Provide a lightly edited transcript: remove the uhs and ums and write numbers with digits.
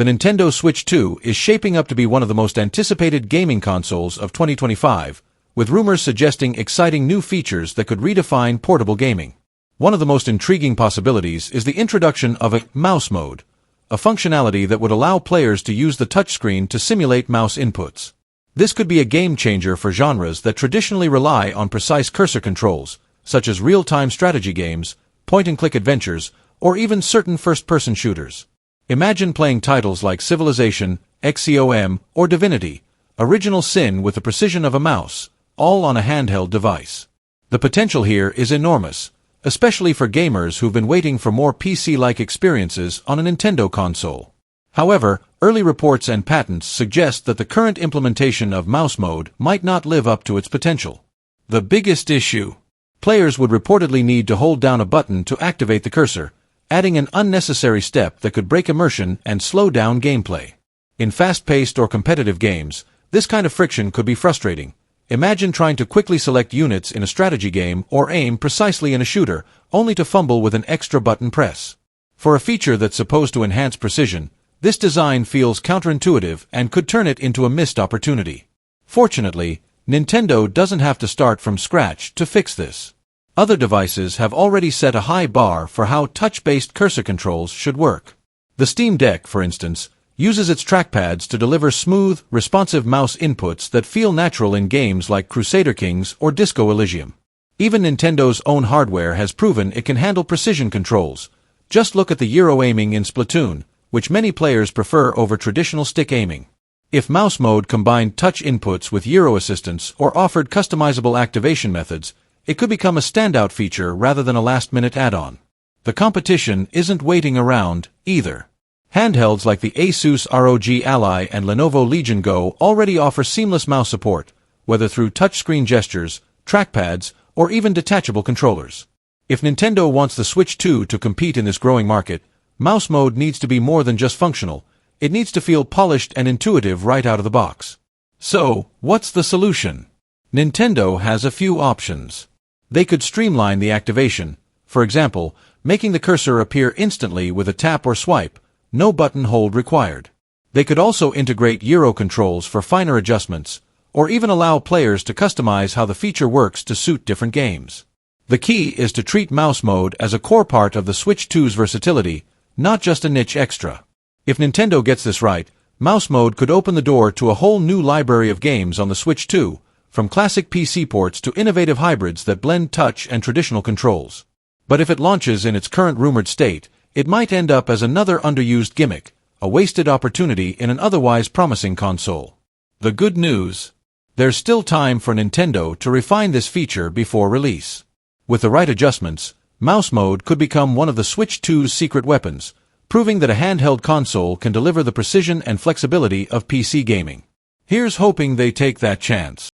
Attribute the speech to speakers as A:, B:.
A: The Nintendo Switch 2 is shaping up to be one of the most anticipated gaming consoles of 2025, with rumors suggesting exciting new features that could redefine portable gaming. One of the most intriguing possibilities is the introduction of a mouse mode, a functionality that would allow players to use the touchscreen to simulate mouse inputs. This could be a game-changer for genres that traditionally rely on precise cursor controls, such as real-time strategy games, point-and-click adventures, or even certain first-person shooters. Imagine playing titles like Civilization, XCOM, or Divinity, Original Sin with the precision of a mouse, all on a handheld device. The potential here is enormous, especially for gamers who've been waiting for more PC-like experiences on a Nintendo console. However, early reports and patents suggest that the current implementation of mouse mode might not live up to its potential. The biggest issue: players would reportedly need to hold down a button to activate the cursor, adding an unnecessary step that could break immersion and slow down gameplay. In fast-paced or competitive games, this kind of friction could be frustrating. Imagine trying to quickly select units in a strategy game or aim precisely in a shooter, only to fumble with an extra button press. For a feature that's supposed to enhance precision, this design feels counterintuitive and could turn it into a missed opportunity. Fortunately, Nintendo doesn't have to start from scratch to fix this. Other devices have already set a high bar for how touch-based cursor controls should work. The Steam Deck, for instance, uses its trackpads to deliver smooth, responsive mouse inputs that feel natural in games like Crusader Kings or Disco Elysium. Even Nintendo's own hardware has proven it can handle precision controls. Just look at the gyro aiming in Splatoon, which many players prefer over traditional stick aiming. If mouse mode combined touch inputs with gyro assistance or offered customizable activation methods, it could become a standout feature rather than a last-minute add-on. The competition isn't waiting around, either. Handhelds like the Asus ROG Ally and Lenovo Legion Go already offer seamless mouse support, whether through touchscreen gestures, trackpads, or even detachable controllers. If Nintendo wants the Switch 2 to compete in this growing market, mouse mode needs to be more than just functional. It needs to feel polished and intuitive right out of the box. So, what's the solution? Nintendo has a few options. They could streamline the activation, for example, making the cursor appear instantly with a tap or swipe, no button hold required. They could also integrate gyro controls for finer adjustments, or even allow players to customize how the feature works to suit different games. The key is to treat mouse mode as a core part of the Switch 2's versatility, not just a niche extra. If Nintendo gets this right, mouse mode could open the door to a whole new library of games on the Switch 2, from classic PC ports to innovative hybrids that blend touch and traditional controls. But if it launches in its current rumored state, it might end up as another underused gimmick, a wasted opportunity in an otherwise promising console. The good news: there's still time for Nintendo to refine this feature before release. With the right adjustments, mouse mode could become one of the Switch 2's secret weapons, proving that a handheld console can deliver the precision and flexibility of PC gaming. Here's hoping they take that chance.